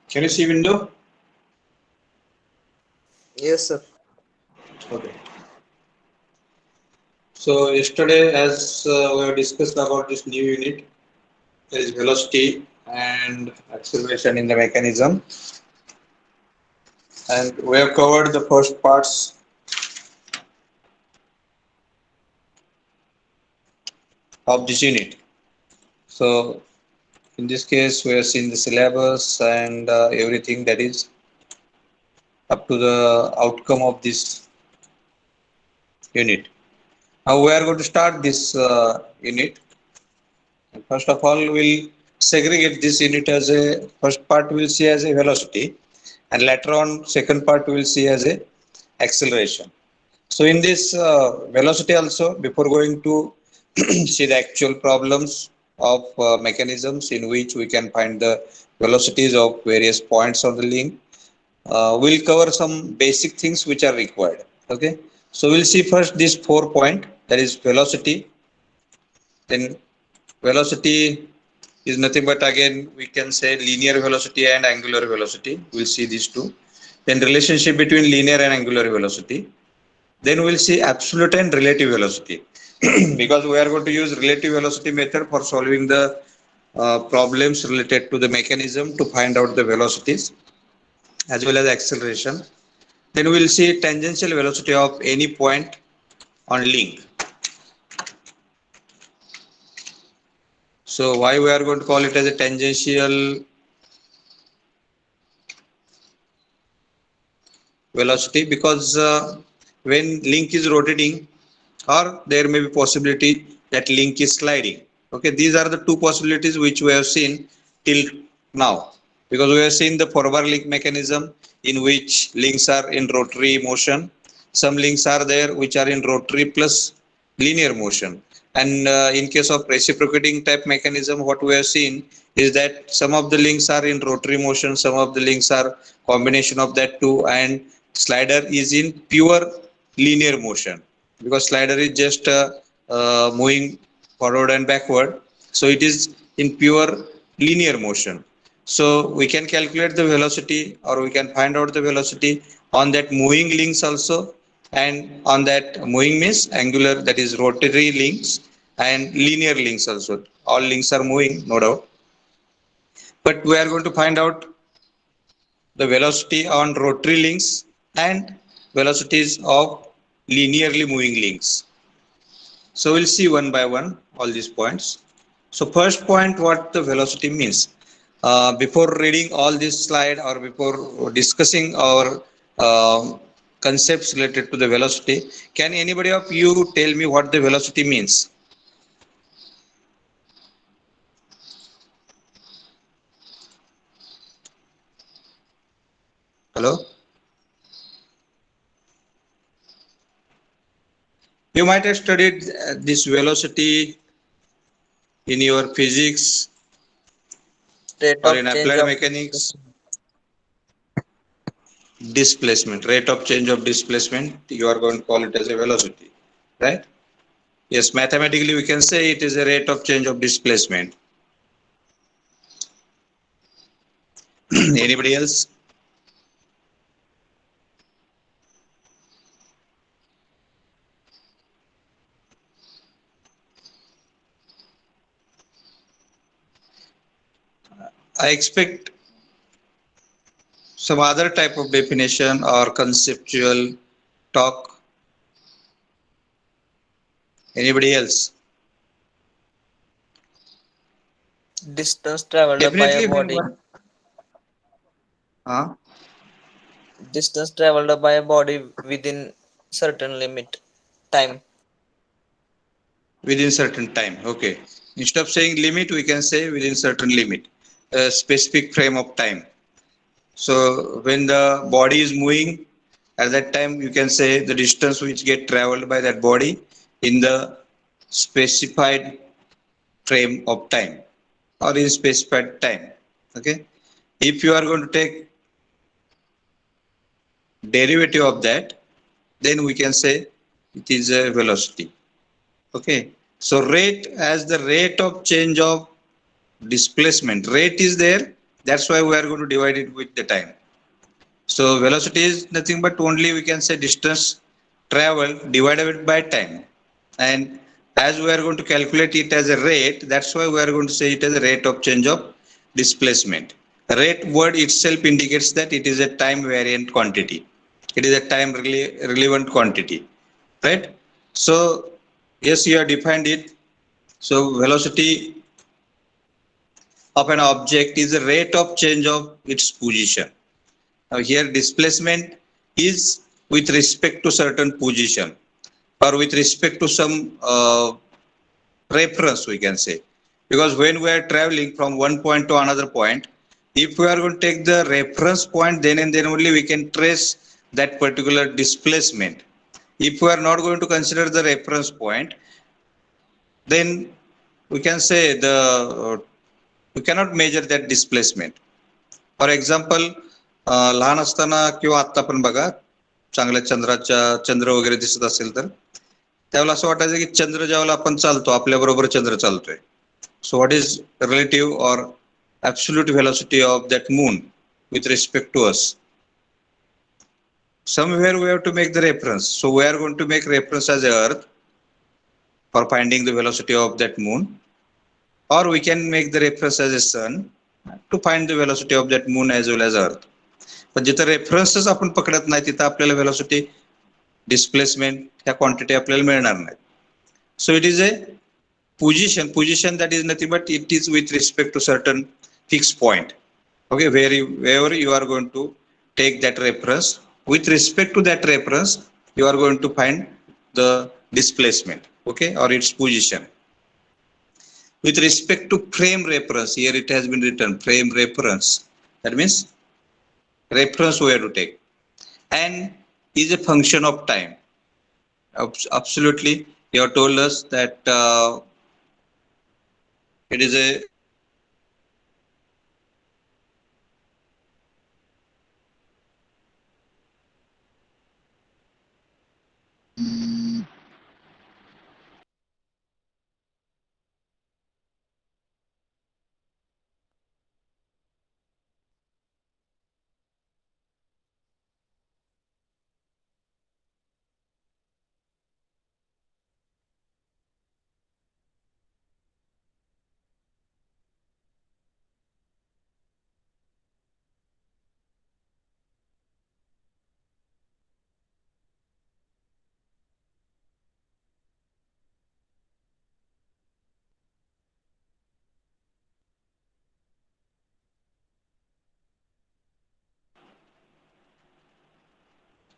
Can you see window? Yes, sir. Okay. So yesterday, as we have discussed about this new unit, there is velocity and acceleration in the mechanism, and we have covered the first parts of this unit. So in this case, we have seen the syllabus and everything that is up to the outcome of this unit. Now we are going to start this unit. And first of all, we'll segregate this unit as a first part we'll see as a velocity, and later on second part we'll see as a acceleration. So in this velocity also, before going to see the actual problems of mechanisms in which we can find the velocities of various points on the link, we'll cover some basic things which are required. Okay, so we'll see first this 4 point, that is velocity. Then velocity is nothing but, again we can say, linear velocity and angular velocity. We'll see these two. Then relationship between linear and angular velocity. Then we'll see absolute and relative velocity because we are going to use relative velocity method for solving the problems related to the mechanism to find out the velocities as well as acceleration. Then we'll see tangential velocity of any point on link. So why we are going to call it as a tangential velocity? Because when link is rotating, or there may be possibility that link is sliding. Okay, these are the two possibilities which we have seen till now, because we have seen the forward link mechanism in which links are in rotary motion. Some links are there which are in rotary plus linear motion, and in case of reciprocating type mechanism, what we have seen is that some of the links are in rotary motion, some of the links are combination of that two, and slider is in pure linear motion, because slider is just moving forward and backward, so it is in pure linear motion. So we can calculate the velocity, or we can find out the velocity on that moving links also, and on that moving means angular, that is rotary links, and linear links also. All links are moving, no doubt, but we are going to find out the velocity on rotary links and velocities of linearly moving links. So we'll see one by one all these points. So first point, what the velocity means. Before reading all this slide, or before discussing our concepts related to the velocity, can anybody of you tell me what the velocity means? Hello? You might have studied this velocity in your physics Rate or of in change applied of mechanics. Displacement, rate of change of displacement, you are going to call it as a velocity, right? Yes, mathematically we can say it is a rate of change of displacement. Anybody else? I expect some other type of definition or conceptual talk. Anybody else? distance traveled by a Definitely when body. one, uh, Distance traveled by a body within certain limit time. within certain time. Okay. Instead of saying limit, we can say within certain limit, a specific frame of time. So when the body is moving, at that time you can say the distance which get traveled by that body in the specified frame of time, or in specified time. Okay. If you are going to take derivative of that, then we can say it is a velocity. Okay. So rate as the rate of change of displacement. Rate is there, That's why we are going to divide it with the time. So velocity is nothing but only we can say distance traveled divided by time. And as we are going to calculate it as a rate, that's why we are going to say it as a rate of change of displacement. Rate word itself indicates that it is a time variant quantity. It is a time relevant quantity, right? So yes, you have defined it. So velocity of an object is the rate of change of its position. Now here displacement is with respect to certain position or with respect to some reference we can say, because when we are traveling from one point to another point, if we are going to take the reference point, then and then only we can trace that particular displacement. If we are not going to consider the reference point, then we can say we cannot measure that displacement. For example लहान असताना किंवा आत्ता पण बघा चांगल्या चंद्र वगैरे दिसत असेल तर त्यावेळेला असं वाटायचं की चंद्र ज्यावेळेला आपण चालतो आपल्या बरोबर चंद्र चालतोय. So what is relative or absolute velocity of that moon with respect to us? Somewhere we have to make the reference. So we are going to make reference as Earth for finding the velocity of that moon, or we can make the reference as a sun to find the velocity of that moon as well as Earth. पण जिथं रेफरन्सच आपण पकडत नाही तिथं आपल्याला velocity displacement ह्या quantity आपल्याला मिळणार नाही. So it is a position that is nothing but it is with respect to certain fixed point. Okay, wherever you are going to take that reference, with respect to that reference you are going to find the displacement, okay, or its position. With respect to frame reference, here it has been written frame reference, that means reference we have to take, and is a function of time. Absolutely, you have told us that it is a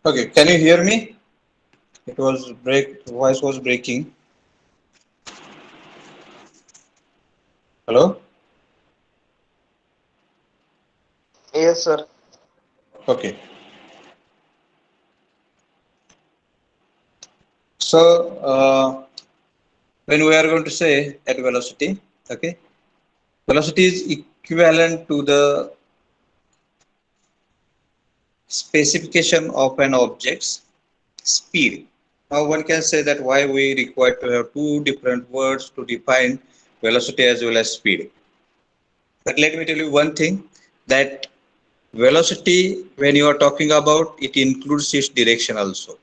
okay. Can you hear me? It was voice was breaking. Hello? Yes, sir. Okay. So when we are going to say at velocity, okay, velocity is equivalent to the specification of an object's speed. Now one can say that why we require to have two different words to define velocity as well as speed. But let me tell you one thing, that velocity, when you are talking about, it includes its direction also.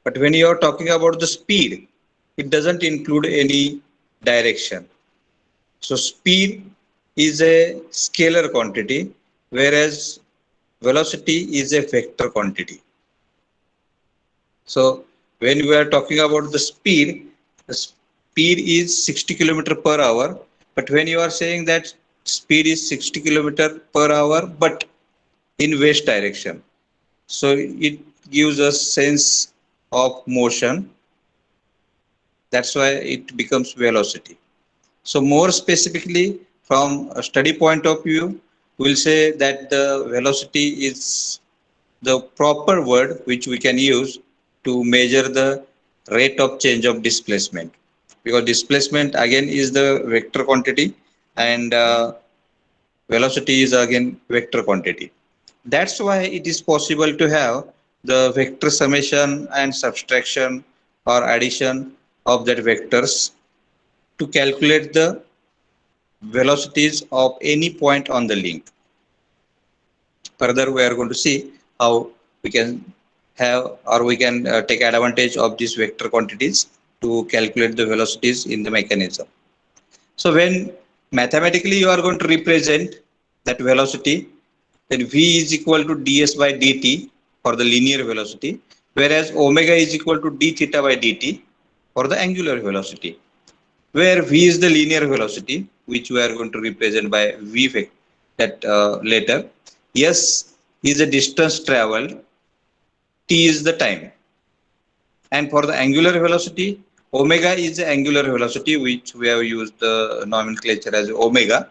But when you are talking about the speed, it doesn't include any direction. So speed is a scalar quantity, whereas velocity is a vector quantity. So when we are talking about the speed is 60 kilometer per hour. But when you are saying that speed is 60 kilometer per hour, but in west direction, so it gives us sense of motion. That's why it becomes velocity. So more specifically, from a study point of view, we'll say that the velocity is the proper word which we can use to measure the rate of change of displacement, because displacement again is the vector quantity, and velocity is again vector quantity. That's why it is possible to have the vector summation and subtraction or addition of that vectors to calculate the velocities of any point on the link. further we are going to see how we can have or we can take advantage of these vector quantities to calculate the velocities in the mechanism. So when mathematically you are going to represent that velocity, then v is equal to ds by dt for the linear velocity, whereas omega is equal to d theta by dt for the angular velocity, where v is the linear velocity, which we are going to represent by v vector that later. S is the distance traveled, t is the time, and for the angular velocity, omega is the angular velocity, which we have used the nomenclature as omega,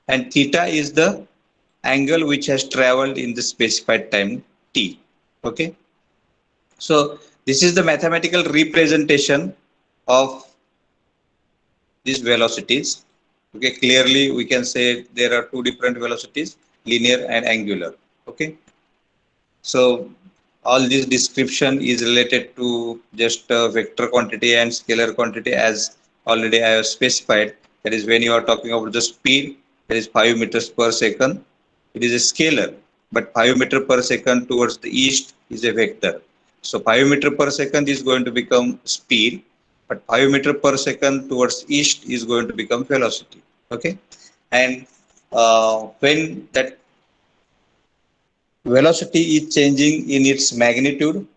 and theta is the angle which has traveled in the specified time t. Okay, so this is the mathematical representation of these velocities. Okay, clearly we can say there are two different velocities, linear and angular. Okay, so all this description is related to just vector quantity and scalar quantity, as already I have specified. That is, when you are talking about the speed, that is 5 meters per second, it is a scalar, but 5 meter per second towards the east is a vector. So 5 meter per second is going to become speed, but 5 meter per second towards east is going to become velocity. Okay, and when that velocity is changing in its magnitude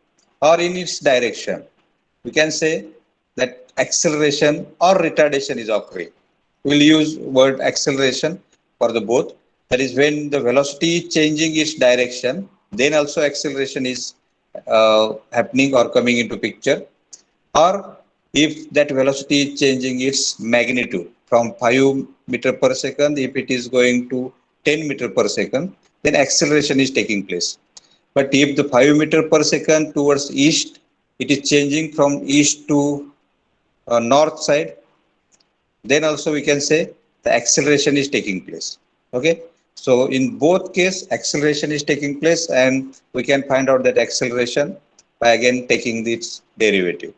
or in its direction, we can say that acceleration or retardation is occurring. We'll use word acceleration for the both. That is, when the velocity is changing its direction, then also acceleration is happening or coming into picture. Or if that velocity is changing its magnitude from 5 meter per second, if it is going to 10 meter per second, then acceleration is taking place. But if the 5 meter per second towards east, it is changing from east to north side, then also we can say the acceleration is taking place. Okay, so in both case acceleration is taking place, and we can find out that acceleration by again taking its derivative.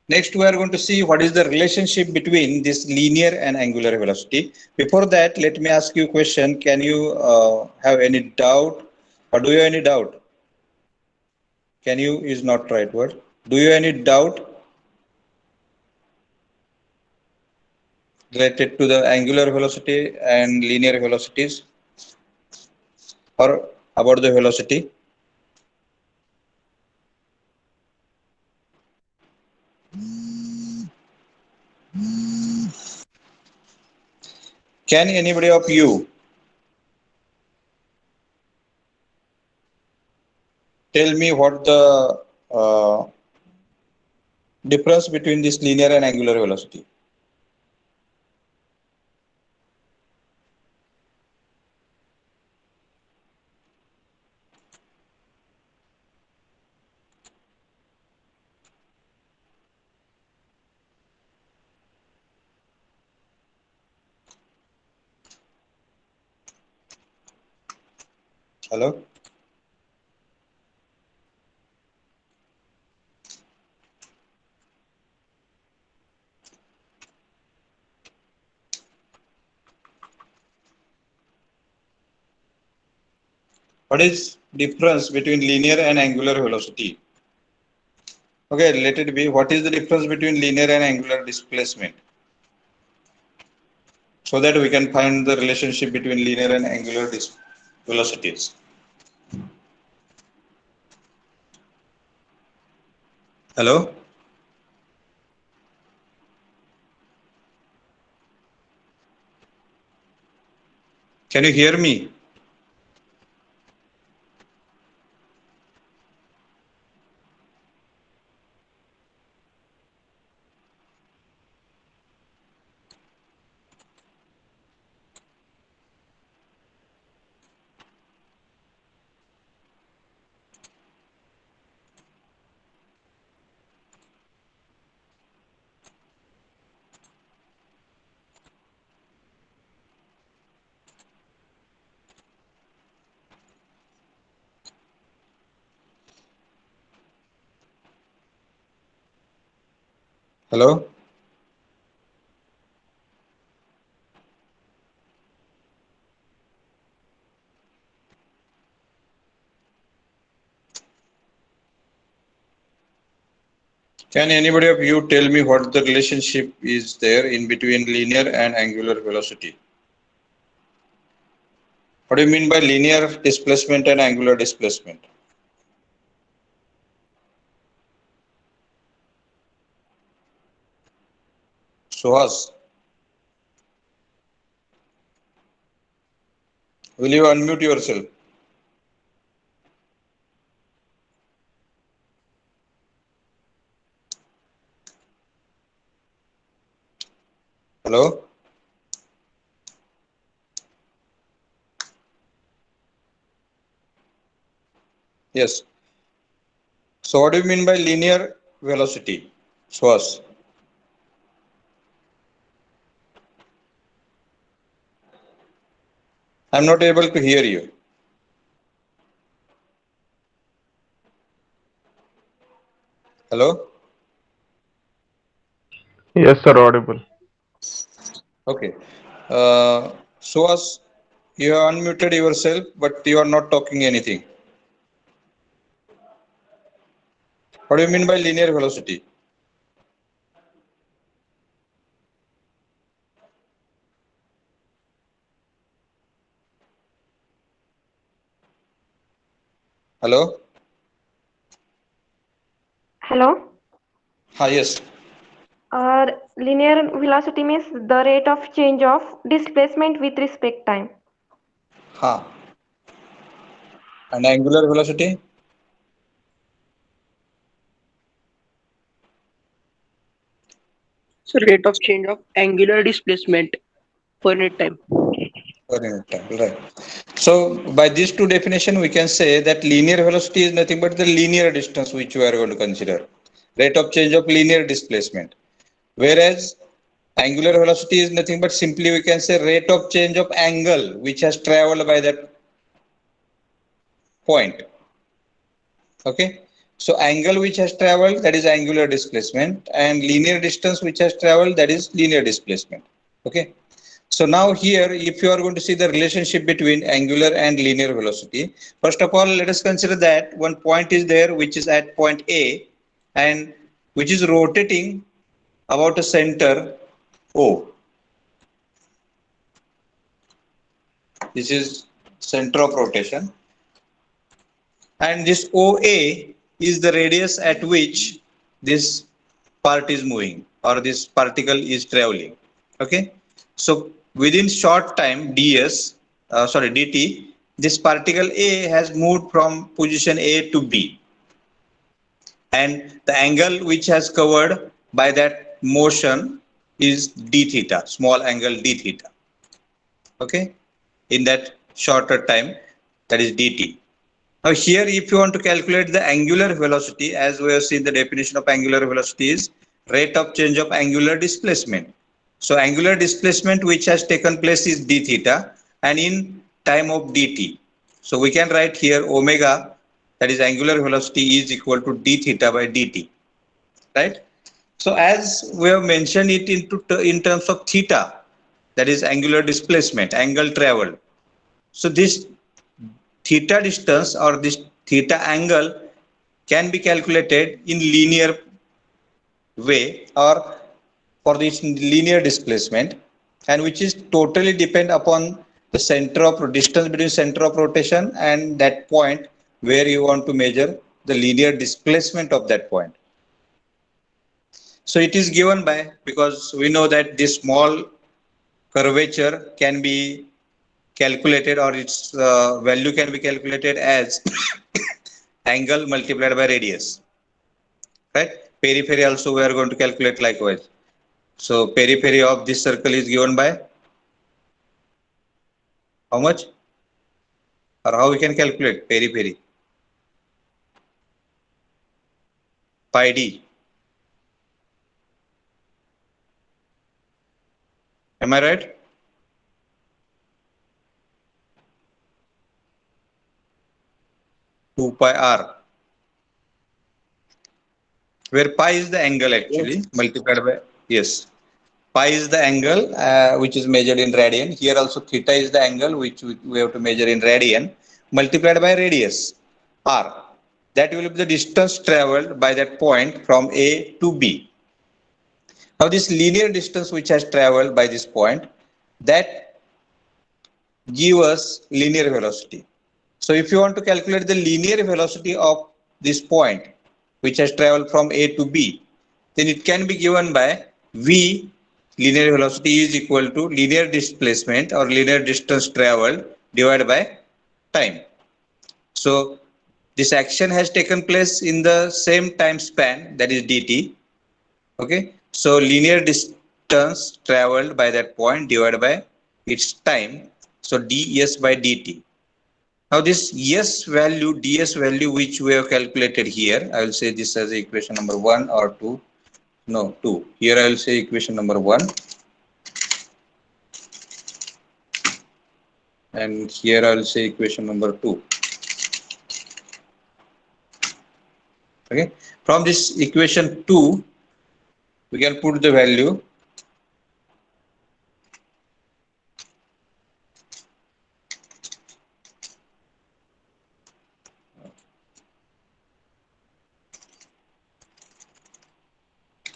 Next, we are going to see what is the relationship between this linear and angular velocity. Before that, let me ask you a question. Can you have any doubt, or do you have any doubt? Can you is not right word. Do you have any doubt related to the angular velocity and linear velocities, or about the velocity? Can anybody of you tell me what the difference between this linear and angular velocity? Hello? What is difference between linear and angular velocity? Okay, let it be. What is the difference between linear and angular displacement? So that we can find the relationship between linear and angular velocities. Hello? Can you hear me? Hello? Can anybody of you tell me what the relationship is there in between linear and angular velocity? What do you mean by linear displacement and angular displacement? Suhas, will you unmute yourself? Hello? Yes. So what do you mean by linear velocity? Suhas. I'm not able to hear you. Hello? Yes, sir, audible. Okay. Suhas, you have unmuted yourself, but you are not talking anything. What do you mean by linear velocity? Hello? Hello. Yes. Linear velocity means the rate of change of displacement with respect time. Ha. And angular velocity? So rate of change of angular displacement per unit time. Per unit time, right. So by these two definition, we can say that linear velocity is nothing but the linear distance which we are going to consider. Rate of change of linear displacement. Whereas angular velocity is nothing but simply we can say rate of change of angle which has traveled by that point. Okay. So angle which has traveled, that is angular displacement, and linear distance which has traveled, that is linear displacement. Okay. So now here, if you are going to see the relationship between angular and linear velocity, first of all, let us consider that one point is there which is at point A and which is rotating about a center O. This is center of rotation. And this OA is the radius at which this part is moving or this particle is traveling. Okay. So within short time dt, this particle A has moved from position A to B, and the angle which has covered by that motion is d theta, small angle d theta. Okay, in that shorter time, that is dt. Now here, if you want to calculate the angular velocity, as we have seen, the definition of angular velocity is rate of change of angular displacement. So angular displacement which has taken place is d theta and in time of dt. So we can write here omega, that is angular velocity, is equal to d theta by dt, right? So as we have mentioned it in terms of theta, that is angular displacement, angle traveled. So this theta distance or this theta angle can be calculated in linear way or for this linear displacement, and which is totally depend upon the center of distance between center of rotation and that point where you want to measure the linear displacement of that point. So it is given by, because we know that this small curvature can be calculated or its value can be calculated as angle multiplied by radius, right? Periphery also we are going to calculate likewise. So periphery of this circle is given by how much, or how we can calculate periphery? Pi d. Am I right? Two pi r, where pi is the angle actually multiplied by, yes, pi is the angle which is measured in radian. Here also theta is the angle which we have to measure in radian multiplied by radius r. that will be the distance traveled by that point from A to B. Now this linear distance which has traveled by this point, that give us linear velocity. So if you want to calculate the linear velocity of this point which has traveled from A to B, then it can be given by V, linear velocity is equal to linear displacement or linear distance traveled divided by time. So this action has taken place in the same time span, that is dt. Okay, so linear distance traveled by that point divided by its time, so ds by dt. Now this ds value which we have calculated here, I will say this as equation number 1 or 2. No, 2. Here I will say equation number 1. And here I will say equation number 2. Okay. From this equation 2, we can put the value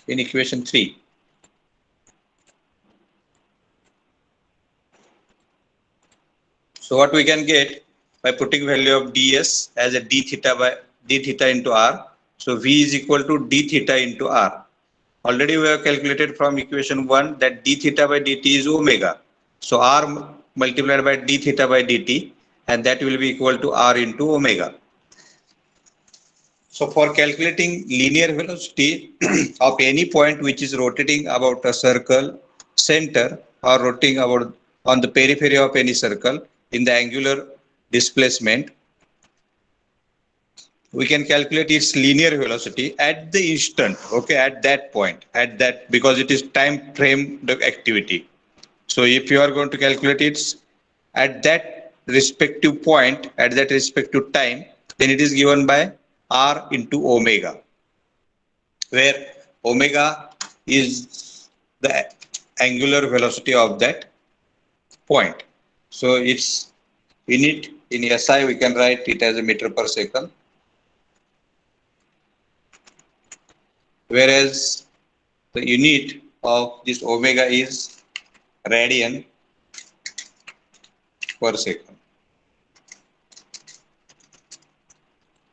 in equation 3. So what we can get by putting value of ds as a d theta into r. So v is equal to d theta into r. Already we have calculated from equation 1 that d theta by dt is omega. So r multiplied by d theta by dt, and that will be equal to r into omega. So for calculating linear velocity of any point which is rotating about a circle center or rotating about on the periphery of any circle in the angular displacement, we can calculate its linear velocity at the instant, okay, at that point, because it is time frame the activity. So if you are going to calculate it at that respective point, at that respective time, then it is given by r into omega, where omega is the angular velocity of that point. So its unit in SI, we can write it as a meter per second, whereas the unit of this omega is radian per second,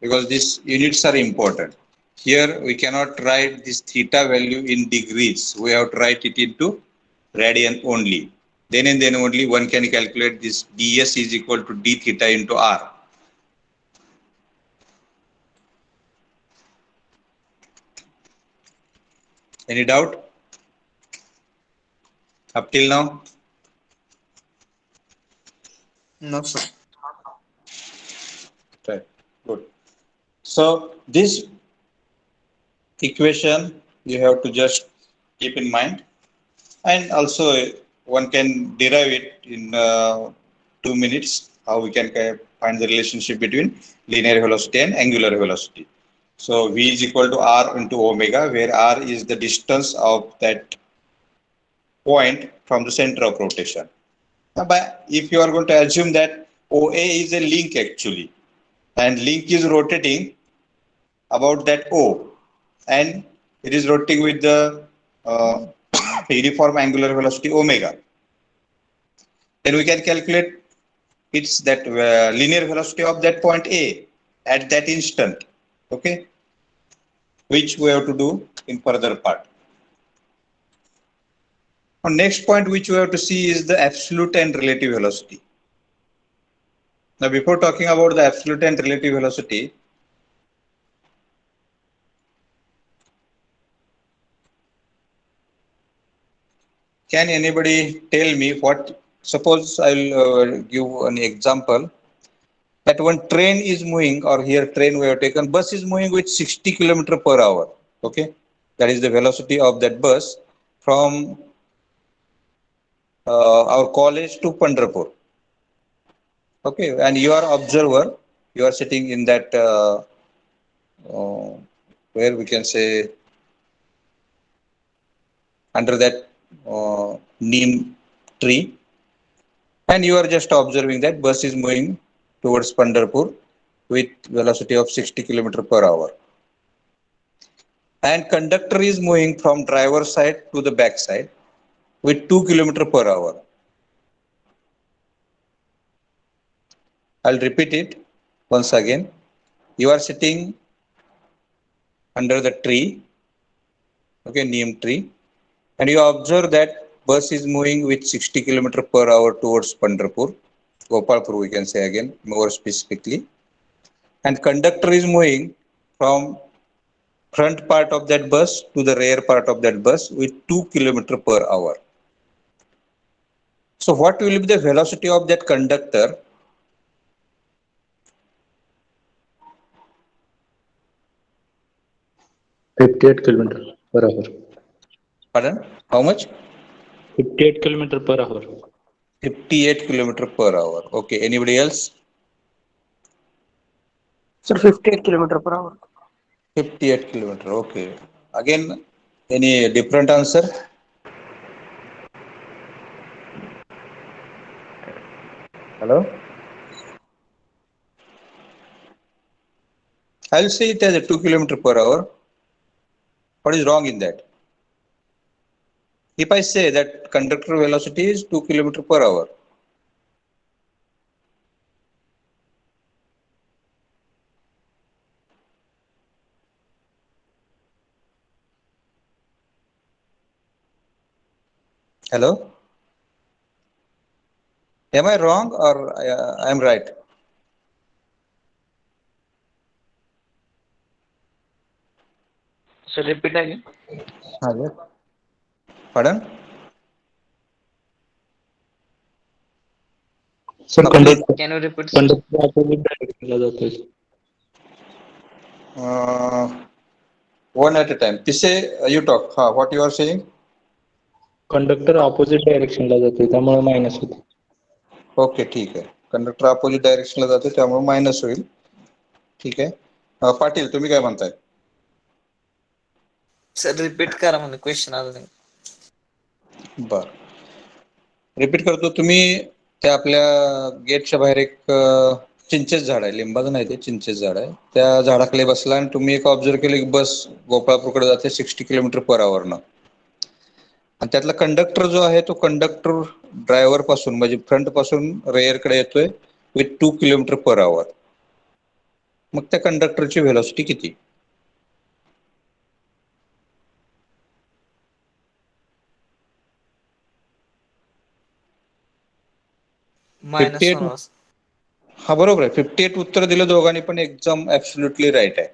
because these units are important. Here we cannot write this theta value in degrees, we have to write it into radian only. Then and then only one can calculate this ds is equal to d theta into r. Any doubt up till now? No, sir. Right. Good. So this equation you have to just keep in mind, and also one can derive it in 2 minutes, how we can find the relationship between linear velocity and angular velocity. So v is equal to r into omega, where r is the distance of that point from the center of rotation. Now, if you are going to assume that OA is a link actually, and link is rotating about that O, and it is rotating with the uniform angular velocity omega, then we can calculate it's that linear velocity of that point A at that instant, okay, which we have to do in further part. Now, next point which we have to see is the absolute and relative velocity. Now, before talking about the absolute and relative velocity, can anybody tell me what, suppose I'll give an example, that one train is moving, or here train we have taken, bus is moving with 60 kilometer per hour, okay, that is the velocity of that bus from our college to Pandharpur, okay, and you are observer, you are sitting in that where we can say under that neem tree, and you are just observing that bus is moving towards Pandharpur with velocity of 60 km per hour. And conductor is moving from driver side to the back side with 2 km per hour. I'll repeat it once again. You are sitting under the tree, okay, neem tree, and you observe that bus is moving with 60 km per hour towards Pandharpur, Gopalpur we can say again more specifically, and conductor is moving from front part of that bus to the rear part of that bus with 2 km per hour. So what will be the velocity of that conductor? $58 km/h. Pardon? How much? 58 km/h. 58 km per hour. Okay. Anybody else? Sir, 58 kilometer per hour. 58 km. Okay. Again, any different answer? Hello? I'll say it as a 2 km per hour. What is wrong in that? If I say that conductor velocity is 2 km per hour. Hello? Am I wrong or I am right? So repeat again. Yes. Pardon? Sir, Please. Can you repeat, sir? conductor opposite direction ला जातोय. One at a time. Pise, you talk. What you are saying? Conductor opposite direction ला जातोय त्यामुळे minus होते. Okay ठीक आहे. Conductor opposite डायरेक्शनला जातो त्यामुळे minus होईल. ठीक आहे. पाटील तुम्ही काय म्हणताय? सर रिपीट करा म्हणजे क्वेश्चन आलं नाही. बर रिपीट करतो. तुम्ही त्या आपल्या गेटच्या बाहेर एक चिंचेच झाड आहे, लिंबाचं नाही ते चिंचेच झाड आहे, त्या झाडाखाली बसला आणि तुम्ही एक ऑब्झर्व केलं की बस गोपाळपूरकडे जाते 60 km per hour न, आणि त्यातला कंडक्टर जो आहे तो कंडक्टर ड्रायव्हर पासून म्हणजे फ्रंट पासून रेअर कडे येतोय विथ 2 km per hour. मग त्या कंडक्टरची व्हेलॉसिटी किती? -1 वाजता. हा बरोबर आहे. 58 उत्तर दिलं दोघांनी पण एकदम ऍब्सोल्युटली राईट आहे.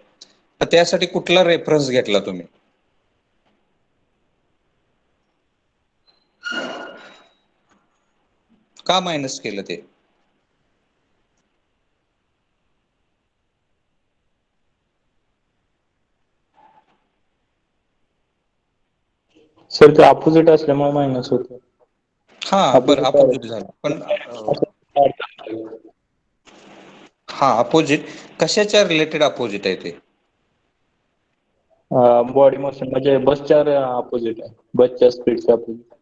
तर त्यासाठी कुठला रेफरन्स घेतला तुम्ही? का मायनस केलं ते? सर ते अपोजिट असल्यामुळे मायनस होतं. हा बरं अपोजिट झालं पण हा अपोजिट कशाच्या रिलेटेड अपोजिट आहे ते? बॉडी मोशन म्हणजे बसच्या अपोजिट आहे, बसच्या स्पीडच्या अपोजिट.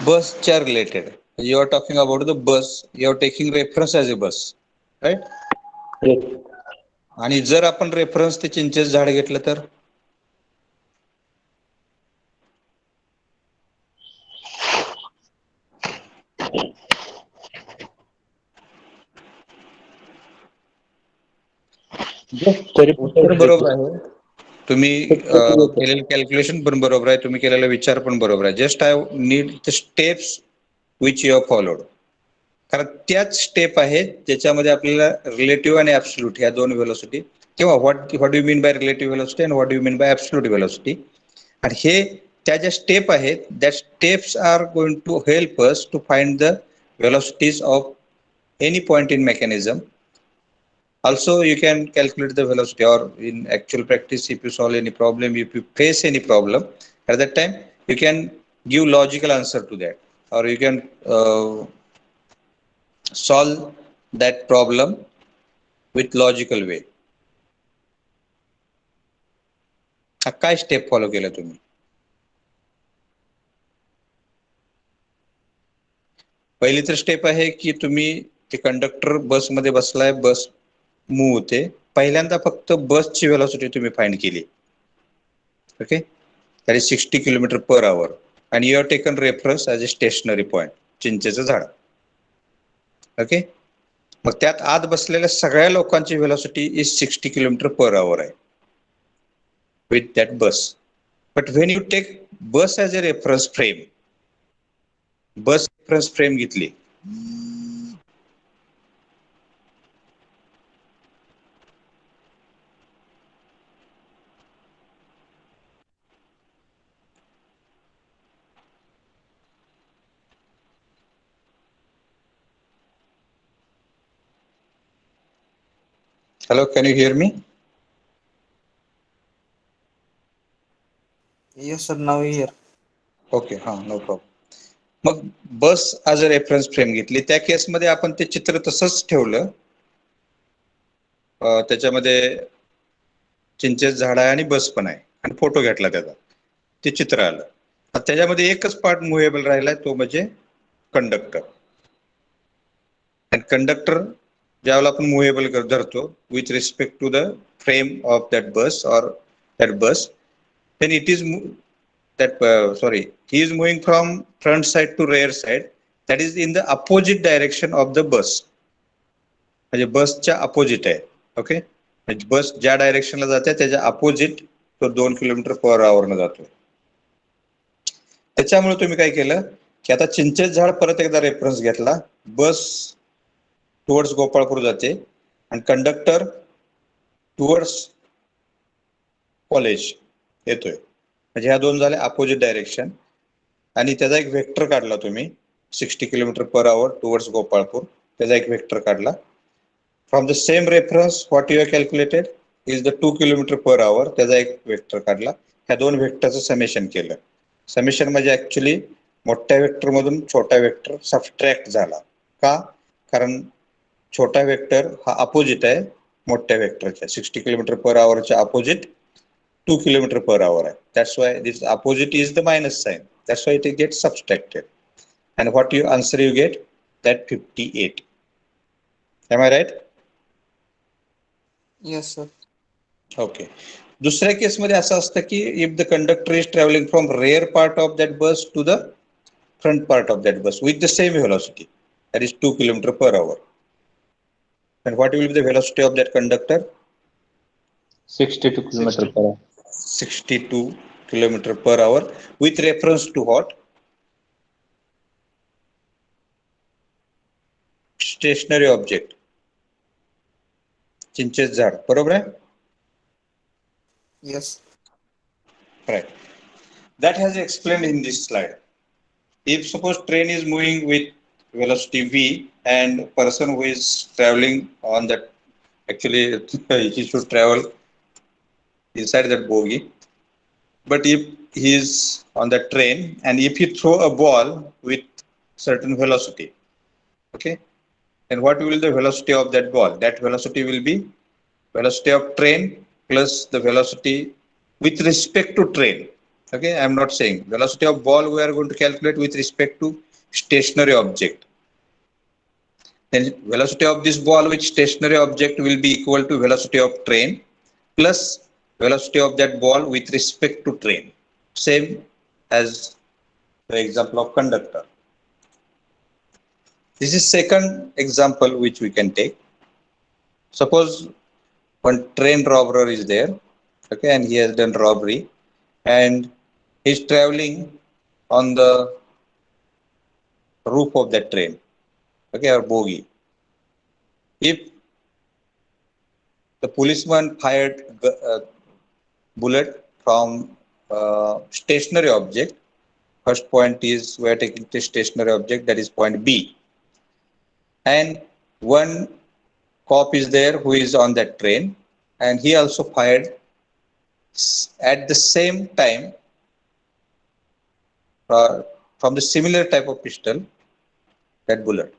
बसच्या related. You are talking about the bus, you are taking reference as a bus, right? आणि जर आपण रेफरन्स ते चिंचेच झाड घेतलं तर तरी उत्तर बरोबर आहे. तुम्ही केलेलं कॅल्क्युलेशन पण बरोबर आहे, तुम्ही केलेला विचार पण बरोबर आहे. Just I need the steps which you have followed. कारण त्याच स्टेप आहेत ज्याच्यामध्ये आपल्याला रिलेटिव्ह आणि ऍब्सोल्यूट ह्या दोन व्हेलॉसिटी किंवा what you mean by relative velocity and what you mean by absolute velocity, आणि हे त्या ज्या स्टेप आहेत that steps are going to help us to find the velocities of any point in mechanism. Also, you can calculate the velocity, or in actual practice, if you solve any problem, if you face any problem, at that time you can give logical answer to that, or you can solve that problem with logical way. काय step follow केलं तुम्ही? पहिली तर step आहे की तुम्ही ते conductor बसमध्ये बसलाय, बस मूव्ह होते. पहिल्यांदा फक्त बसची व्हेलॉसिटी तुम्ही फाइंड केली. Okay, that is 60 kilometre per our and you have taken reference as a stationary point, चिंचेचं झाड. ओके, मग त्यात आत बसलेल्या सगळ्या लोकांची velocity is 60 kilometre per our आहे विथ दॅट बस. बट व्हेन यू टेक बस ॲज अ रेफरन्स फ्रेम, बस रेफरन्स फ्रेम घेतली, hello, can you hear me? Yes, sir. Now here. Okay, हा, नो प्रॉब्लेम. मग बस ॲज अ रेफरन्स फ्रेम घेतली. त्या केसमध्ये आपण ते चित्र तसंच ठेवलं. त्याच्यामध्ये चिंचेचं झाड आहे आणि बस पण आहे आणि फोटो घेतला त्याचा, ते चित्र आलं. त्याच्यामध्ये एकच पार्ट मुव्हेबल राहिलाय, तो म्हणजे कंडक्टर. आणि कंडक्टर ज्यावेळेला आपण मुव्हेबल धरतो with respect to the frame of that bus और दॅट बस, then it is that he is moving from front side to rear side, that is in the opposite direction of the bus. म्हणजे बसच्या opposite आहे. Okay, म्हणजे बस ज्या डायरेक्शनला जाते त्याच्या अपोजिट तो 2 किलोमीटर पर आवर न जातो. त्याच्यामुळे तुम्ही काय केलं की आता चिंचेचं झाड परत एकदा रेफरन्स घेतला, बस टुवर्ड्स गोपाळपूर जाते आणि कंडक्टर टुवर्ड्स कॉलेज येतोय. म्हणजे ह्या दोन झाले अपोजिट डायरेक्शन आणि त्याचा एक वेक्टर काढला तुम्ही 60 kilometre per our towards Gopalpur, त्याचा एक वेक्टर काढला. From the same reference what you have calculated is the 2 kilometre per our, त्याचा एक वेक्टर काढला. ह्या दोन वेक्टरचं समेशन केलं. समेशन म्हणजे ऍक्च्युली मोठ्या वेक्टर मधून छोटा वेक्टर सबट्रॅक्ट झाला. का? कारण छोटा वेक्टर हा अपोजिट आहे मोठ्या वेक्टरच्या. 60 किलोमीटर पर आवरच्या opposite 2 kilometer per hour. That's why this opposite is the minus sign. That's why it gets subtracted. And what you answer you get? That 58. Am I right? Yes, sir. Okay. दुसऱ्या केसमध्ये असं असतं की if the conductor is traveling from rear part of that bus to the front part of that bus with the same velocity, that is 2 kilometer per hour. And what will be the velocity of that conductor? 62 kilometre per our. 62 kilometer per hour with reference to what? Stationary object. चिंचेचं झाड, बरोबर आहे? Yes. Right. That has explained in this slide. If suppose train is moving with velocity v and person who is traveling on that, actually he should travel inside that bogie. But if he is on the train and if he throw a ball with certain velocity, okay, then what will the velocity of that ball? That velocity will be velocity of train plus the velocity with respect to train. Okay, I am not saying velocity of ball we are going to calculate with respect to stationary object. Then velocity of this ball with stationary object will be equal to velocity of train plus velocity of that ball with respect to train. Same as the example of conductor. This is second example which we can take. Suppose one train robber is there, okay, and he has done robbery and he is traveling on the roof of that train, okay, or bogie. If the policeman fired a bullet from stationary object, first point is we are taking the stationary object, that is point B, and one cop is there who is on that train and he also fired at the same time from the similar type of pistol, that bullet.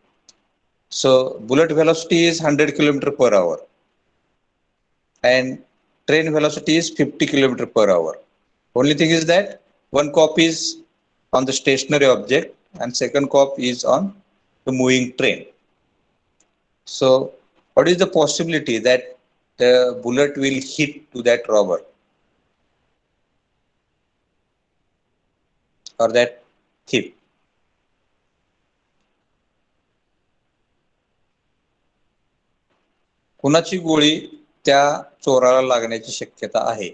So bullet velocity is 100 kilometer per hour and train velocity is 50 kilometer per hour. Only thing is that one cop is on the stationary object and second cop is on the moving train. So what is the possibility that the bullet will hit to that robber or that thief? कुणाची गोळी त्या चोराला लागण्याची शक्यता आहे?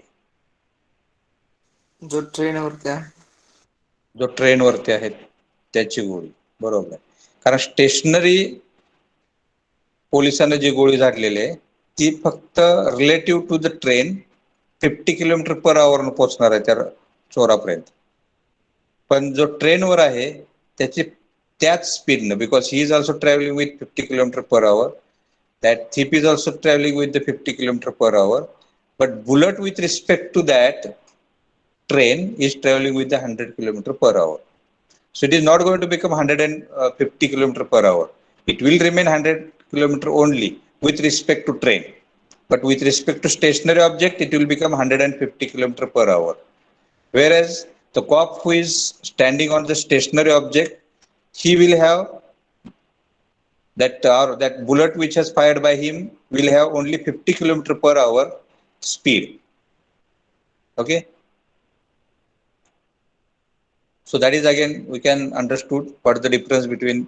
जो ट्रेनवरती आहे. जो ट्रेनवरती आहे त्याची गोळी. बरोबर आहे. कारण स्टेशनरी पोलिसांना जी गोळी झाडलेली आहे ती फक्त relative to the train 50 kilometre per hour न पोहोचणार आहे त्या चोरापर्यंत. पण जो ट्रेनवर आहे त्याची त्याच स्पीडनं, because he is also travelling with 50 kilometre per hour, that thief is also traveling with the 50 kilometer per hour, but bullet with respect to that train is traveling with the 100 kilometer per hour. So it is not going to become 150 kilometer per hour. It will remain 100 kilometer only with respect to train, but with respect to stationary object it will become 150 kilometer per hour. Whereas the cop who is standing on the stationary object, he will have that bullet which has fired by him will have only 50 kilometer per hour speed. Okay, so that is again we can understood what is the difference between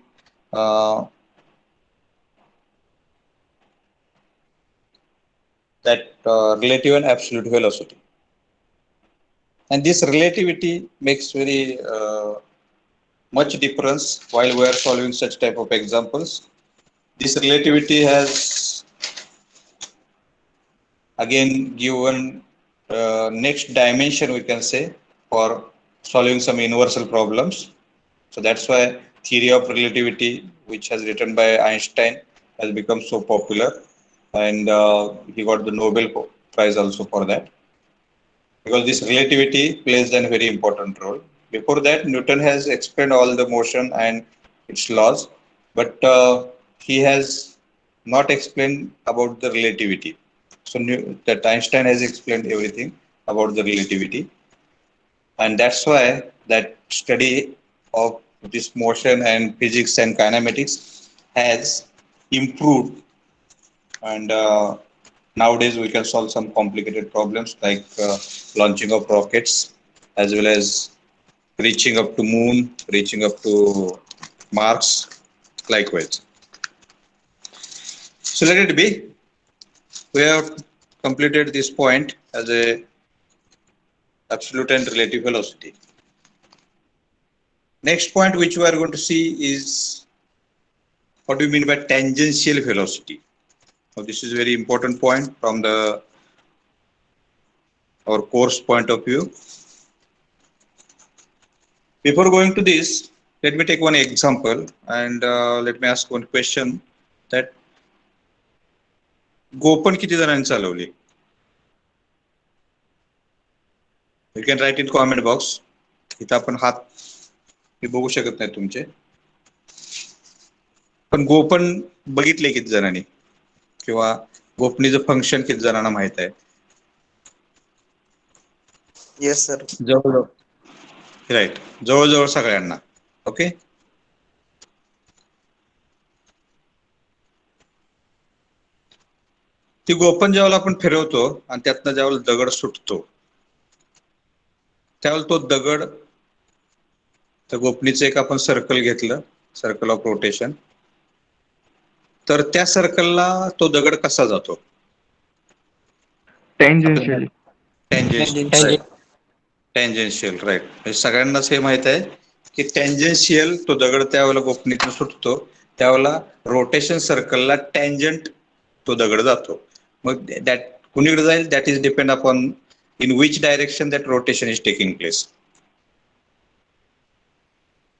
that relative and absolute velocity, and this relativity makes very much difference while we are solving such type of examples. This relativity has again given next dimension, we can say, for solving some universal problems. So that's why theory of relativity, which has written by Einstein, has become so popular, and he got the Nobel Prize also for that, because this relativity plays a very important role. Before that, Newton has explained all the motion and its laws, but he has not explained about the relativity. So that Einstein has explained everything about the relativity, and that's why that study of this motion and physics and kinematics has improved, and nowadays we can solve some complicated problems like launching of rockets, as well as reaching up to moon, reaching up to Mars, likewise. So let it be. We have completed this point as a absolute and relative velocity. Next point which we are going to see is what do you mean by tangential velocity. Now this is a very important point from our course point of view. Before going to this, let me take one example, and let me ask one question, that गोपन किती जणांनी चालवली? You can write in comment box. इथं आपण हात मी बघू शकत नाही तुमचे, पण गोपन बघितले किती जणांनी, किंवा गोपनीचं फंक्शन किती जणांना माहित आहे? Yes sir. जवळजवळ राईट, जवळजवळ सगळ्यांना. ओके, ती गोपन ज्यावेळेला आपण फिरवतो आणि त्यातनं ज्यावेळेला दगड सुटतो, त्यावेळेला तो दगड, त्या गोपनीचं एक आपण सर्कल घेतलं, सर्कल ऑफ रोटेशन, तर त्या सर्कलला तो दगड कसा जातो? टेंजेन्शियल. Tangential, right. सगळ्यांनाच हे माहित आहे की टेंजेन्शियल तो दगड त्यावेळेला गोपनीतून सुटतो, त्यावेळेला रोटेशन सर्कलला टेंजंट तो दगड जातो. मग दॅट कुणीकडे जाईल, that is depend upon in which direction that rotation is taking place.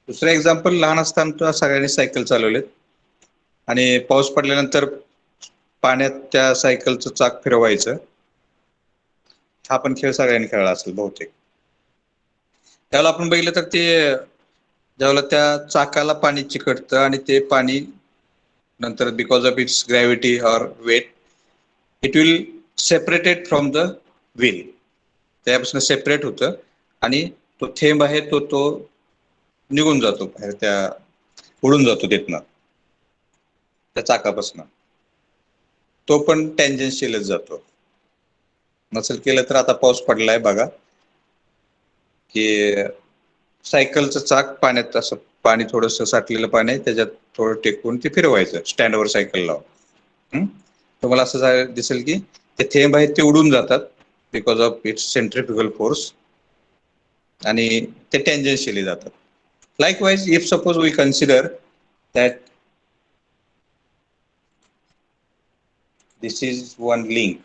दुसरं एक्झाम्पल, लहान असताना सगळ्यांनी सायकल चालवलेत आणि पाऊस पडल्यानंतर पाण्यात त्या सायकलचं चाक फिरवायचं, हा पण खेळ सगळ्यांनी खेळला असेल बहुतेक. त्यावेळेला आपण बघितलं तर ते ज्यावेळेला त्या चाकाला पाणी चिकटतं आणि ते पाणी नंतर because of its gravity or weight it will separated from the wheel, त्यापासून सेपरेट होतं आणि तो थेंब आहे तो निघून जातो बाहेर, त्या उडून जातो तिथनं, त्या चाकापासून. तो पण टँजन्शियलच जातो. नसेल केलं तर आता पाऊस पडलाय बघा की सायकलचं चाक पाण्यात असं पाणी थोडंसं साठलेलं पाणी आहे त्याच्यात थोडं टेकून ते फिरवायचं स्टँडवर सायकल लावून. तुम्हाला असं दिसेल की ते थेंब आहेत ते उडून जातात because of it's centrifugal force आणि ते टँजन्शियली जातात. Likewise, if suppose we consider that this is one link,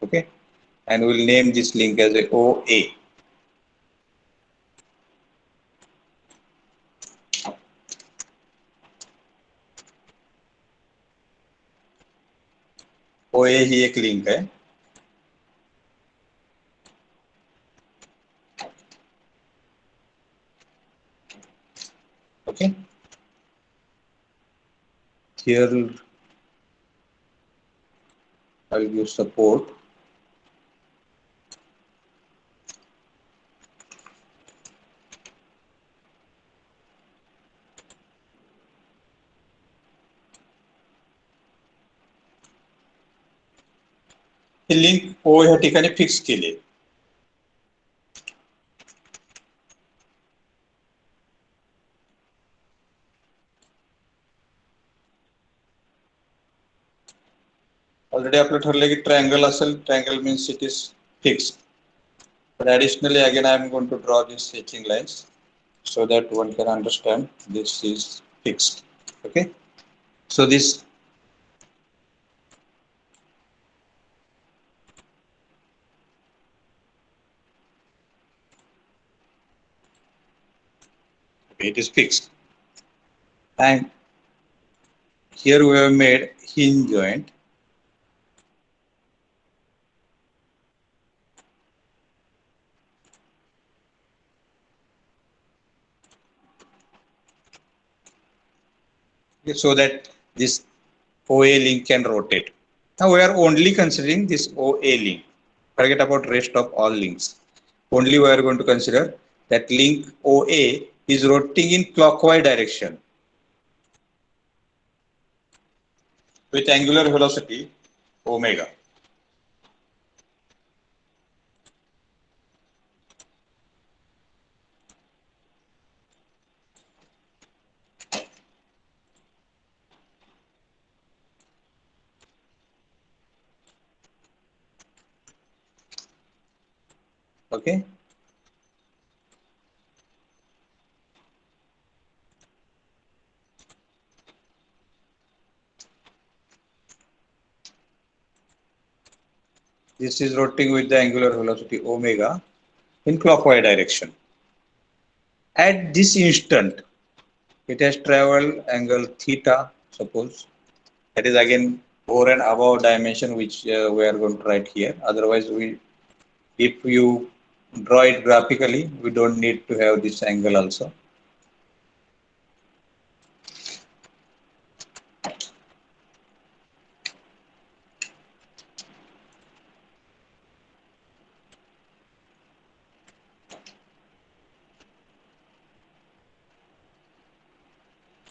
okay, and we'll name this link as a OA. OA ही एक लिंक आहे. Okay. Here I'll give support. He link O ह्या ठिकाणी fix केली. Already आपलं ठरलं की triangle असेल, triangle means it is fixed. But additionally again I am going to draw these sketching lines so that one can understand this is fixed. Okay. So this it is fixed. And here we have made hinge joint. So that this OA link can rotate. Now we are only considering this OA link. Forget about rest of all links. Only we are going to consider that link OA is rotating in clockwise direction with angular velocity omega. Okay. This is rotating with the angular velocity omega in clockwise direction. At this instant, it has traveled angle theta, suppose. That is again over and above dimension which we are going to write here. Otherwise, if you draw it graphically, we don't need to have this angle also.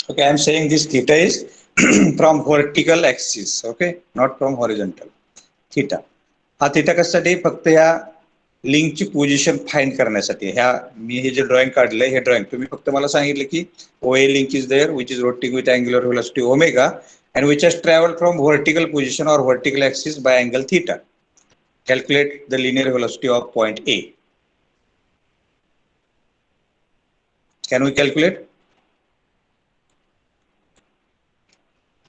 Okay, I am saying this theta is from vertical axis, okay, not from horizontal. Theta. हा theta कशासाठी फक्त ह्या लिंकची position find करण्यासाठी. ह्या मी हे जे drawing काढलंय हे drawing तुम्ही फक्त मला सांगितलं की OA link is there which is rotating with angular velocity omega and which has traveled from vertical position or vertical axis by angle theta. Calculate the linear velocity of point A. Can we calculate?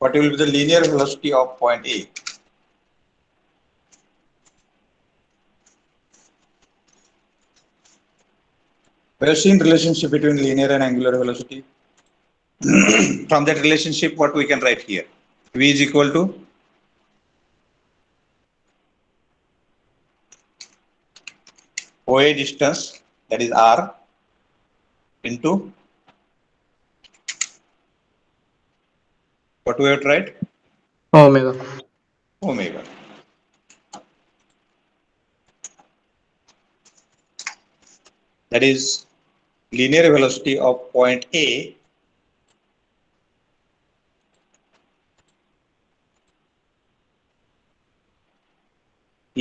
What will be the linear velocity of point A? We have seen relationship between linear and angular velocity. From that relationship, what we can write here? V is equal to OA distance, that is R, into what we have tried? Omega. Omega. That is linear velocity of point A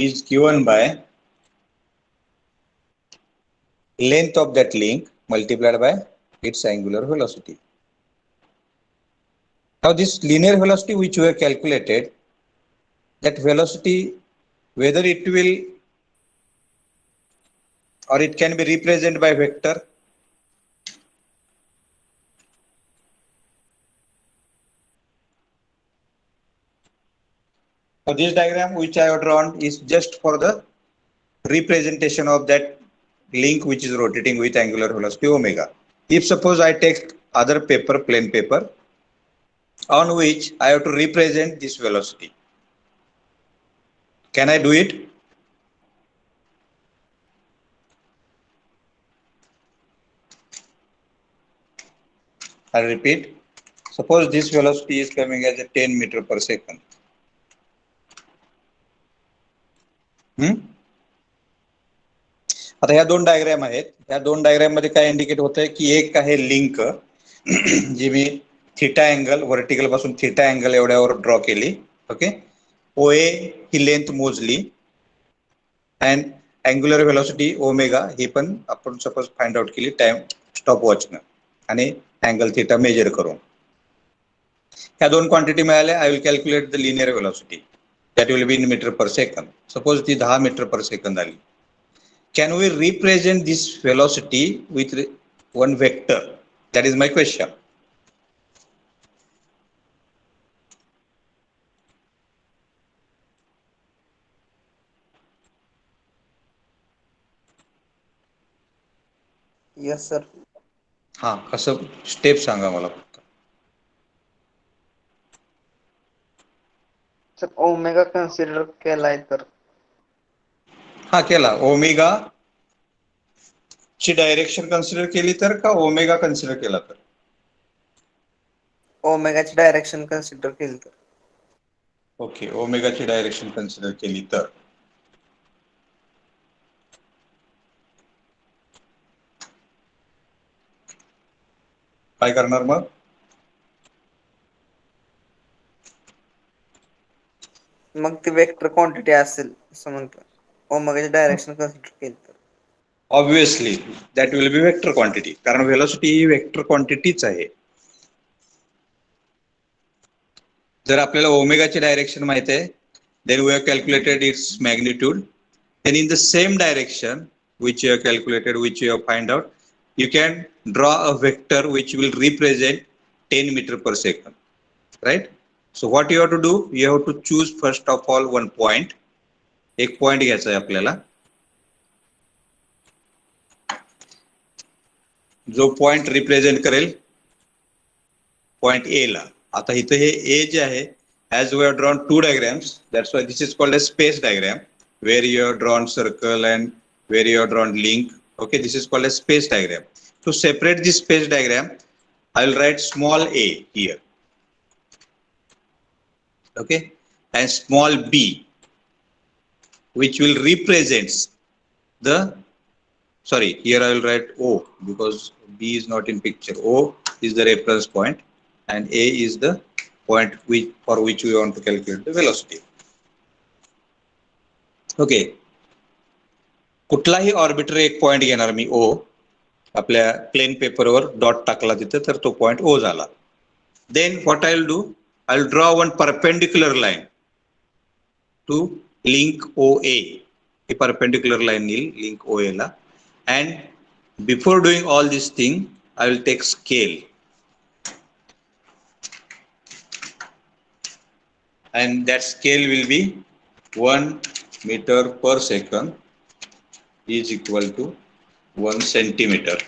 is given by length of that link multiplied by its angular velocity. Now this linear velocity which we have calculated, that velocity, whether it will or it can be represented by vector. So this diagram which I have drawn is just for the representation of that link which is rotating with angular velocity omega. If suppose I take other paper, plain paper, on which I have to represent this velocity, can I do it? I repeat, suppose this velocity is coming as a 10 meter per second. आता ह्या दोन diagram आहेत. ह्या दोन diagram मध्ये काय indicate होतंय की एक आहे लिंक जी मी थीटा अँगल व्हर्टिकल पासून थीटा अँगल एवढ्यावर ड्रॉ केली. ओके, OA ही लेंथ मोजली अँड अँग्युलर व्हेलॉसिटी ओमेगा ही पण आपण सपोज फाइंड आउट केली टाइम स्टॉप वॉचनं आणि अँगल थीटा मेजर करून. ह्या दोन क्वांटिटी मिळाल्या. I will calculate the linear velocity that will be in metre per second. Suppose ती 10 मीटर पर सेकंड आली. Can we represent this velocity with one vector? That is my question. Yes, sir. हा, कसं step सांगा मला फक्त. Sir omega consider केलाय तर. हा केला. ओमेगा ची डायरेक्शन कन्सिडर केली तर का ओमेगा कन्सिडर केला तर? ओमेगाची डायरेक्शन कन्सिडर केली तर. ओके, ओमेगाची डायरेक्शन कन्सिडर केली तर काय करणार मग? मग ती वेक्टर क्वांटिटी असेल असं म्हणतो. ओमेगाची डायरेक्शन कन्सिडर केली तर. Obviously that will B vector quantity, कारण व्हेलॉसिटी ही वेक्टर क्वांटिटीच आहे. जर आपल्याला ओमेगाची डायरेक्शन माहिती आहे, then we have calculated its magnitude, then in the same direction which you have calculated, which you have find out, you can draw a vector which will represent 10 meter per second, right? So what you have to do, you have to choose first of all one point. एक point घ्यायचा आहे आपल्याला, जो point represent करेल point A ला. आता इथं हे ए जे आहे, as we have drawn two diagrams, that's why this is called a space diagram, where you have drawn circle and where you have drawn link. Okay, this is called a space diagram. To separate this space diagram, I will write small a here, okay, and small b, which will represent the, sorry, here I will write O because B is not in picture. O is the reference point and A is the point for which we want to calculate the velocity. Okay, कुठलाही orbiter एक point घेणार मी O, आपल्या plane पेपरवर dot टाकला तिथे तर तो point O झाला. Then what I will do, I will draw one perpendicular line to link OA. A perpendicular line will link OA ला. And before doing all this thing, I will take scale. And that scale will be 1 meter per second is equal to 1 centimeter.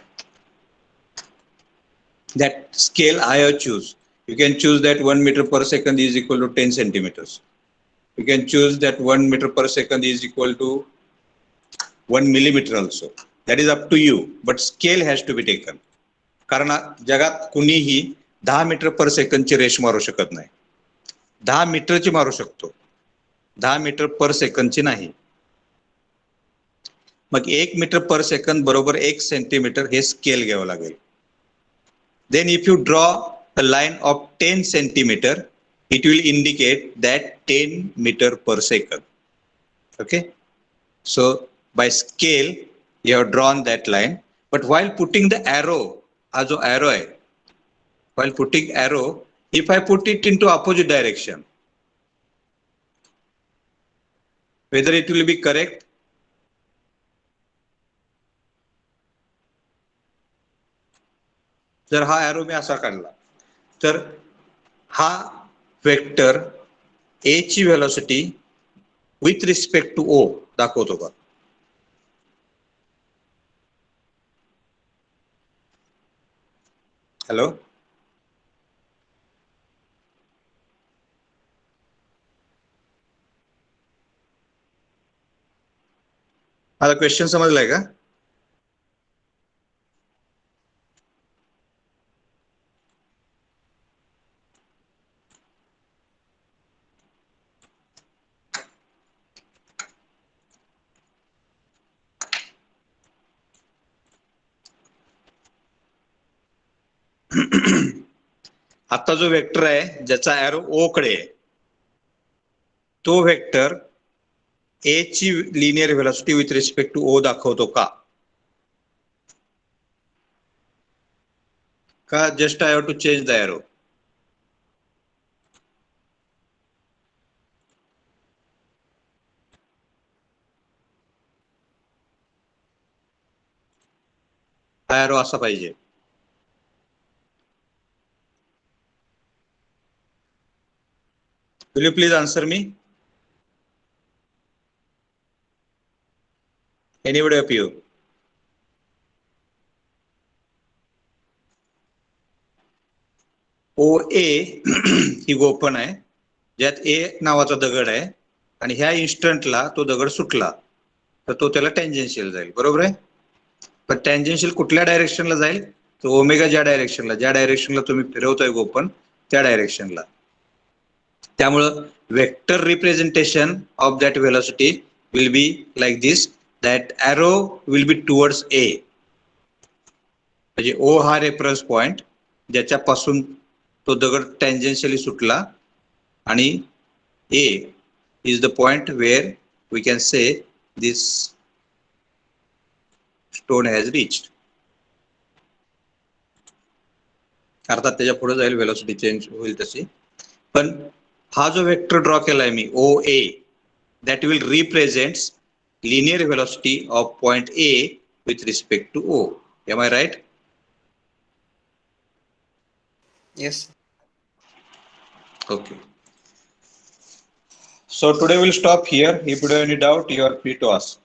That scale I have choose. You can choose that 1 meter per second is equal to 10 centimeters. You can choose that 1 meter per second is equal to 1 millimeter also. That is up to you, but scale has to be taken. कारण जगात कुणीही 10 metre पर सेकंदची रेष मारू शकत नाही. 10 मीटरची मारू शकतो, 10 मीटर पर सेकंदची नाही. मग 1 मीटर पर सेकंद बरोबर 1 सेंटीमीटर हे स्केल घ्यावं लागेल. Then if you draw a line of 10 centimeter, it will indicate that 10 meter per second. Okay, so by scale you have drawn that line, but while putting the arrow, as arrow hai, while putting arrow, if I put it into opposite direction, whether it will be correct? जर हा arrow मी असा काढला तर हा vector A ची velocity with respect to O दाखवतो का? Hello, माझा क्वेश्चन समजलाय का? आता जो वेक्टर आहे ज्याचा एरो ओ कडे आहे तो वेक्टर ए ची linear velocity with respect to O दाखवतो का? का just I have to change the arrow? हा एरो असा पाहिजे. Will you please answer me? Anybody of you? OA ही गोपन आहे ज्यात A नावाचा दगड आहे आणि ह्या इन्स्टंटला तो दगड सुटला तर तो त्याला टँजेन्शियल जाईल, बरोबर आहे. पण टँजेन्शियल कुठल्या डायरेक्शनला जाईल? तर ओमेगा ज्या डायरेक्शनला तुम्ही फिरवताय गोपन त्या डायरेक्शनला. त्यामुळं vector representation of that velocity will be like this, that arrow will be towards a. म्हणजे ओ हा रेफरन्स पॉइंट ज्याच्यापासून तो दगड टँजेन्शियली सुटला आणि A is the point where we can say this stone has reached. अर्थात त्याच्या पुढे जाईल व्हेलॉसिटी चेंज होईल तशी. पण हा जो वेक्टर ड्रॉ केलाय मी O A, that will represents linear velocity of point A with respect to O. Am I right? Yes. Okay. So today we'll stop here. If you have any doubt, you are free to ask.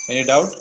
Any doubt?